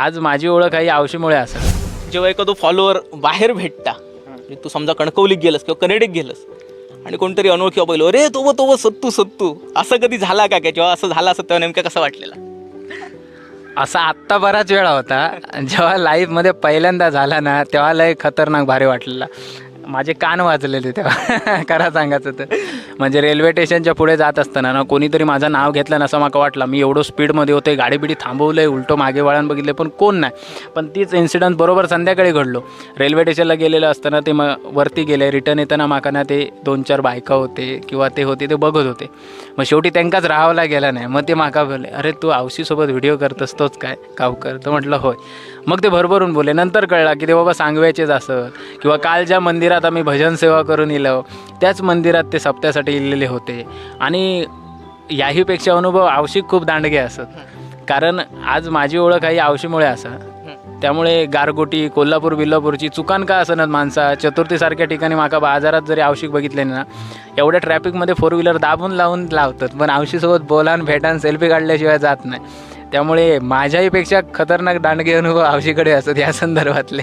आज माझी ओळख आहे आवशीमुळे असं. जेव्हा एखादं फॉलोअर बाहेर भेटता, तू समजा कणकवलीत गेलस किंवा कनेडीत गेलस आणि कोणतरी अनोळखी बैल, अरे तो सत्तू असं कधी झाला का? जेव्हा असं झालं असं तेव्हा नेमकं कसं वाटलेलं? असा आत्ता बराच वेळा होता. जेव्हा लाईफमध्ये पहिल्यांदा झाला ना तेव्हा लय खतरनाक भारी वाटलेला. माझे कान वाजलेले तेव्हा खरं सांगायचं तर. म्हणजे रेल्वे स्टेशनच्या पुढे जात असताना ना कोणीतरी माझं नाव घेतलं ना असं मला वाटलं. मी एवढं स्पीडमध्ये होते, गाडीबिडी थांबवलं आहे, उलटं मागे वळण बघितले पण कोण नाही. पण तीच इन्सिडंट बरोबर संध्याकाळी घडलो. रेल्वे स्टेशनला गेलेलं असताना ते वरती गेले, रिटर्न येताना माका ना ते 2-4 बायका होते किंवा ते होते ते बघत होते. मग शेवटी त्यांकाच राहावला गेला नाही. मग ते माका बोलले, अरे तू आवशीसोबत व्हिडिओ करत असतोच काय गावकर? तर म्हटलं होय. मग ते भरभरून बोले. नंतर कळला की ते बाबा सांगव्याचेच असत. किंवा काल ज्या मंदिरात आम्ही भजन सेवा करून इलो त्याच मंदिरात ते सप्त्यासाठी इलेले होते. आणि याहीपेक्षा अनुभव आवशीक खूप दांडगे असत. कारण आज माझी ओळख आहे आवशीमुळे असं. त्यामुळे गारगोटी कोल्हापूर बिल्लापूरची चुकान का असणार माणसा. चतुर्थीसारख्या ठिकाणी माका बाजारात जरी आवशीक बघितले ना एवढ्या ट्रॅफिकमध्ये 4 व्हीलर दाबून लावून लावतात, पण आवशीसोबत बोलान भेटान सेल्फी काढल्याशिवाय जात नाही. त्यामुळे माझ्याहीपेक्षा खतरनाक दांडगे अनुभव आवशीकडे असत या संदर्भातले.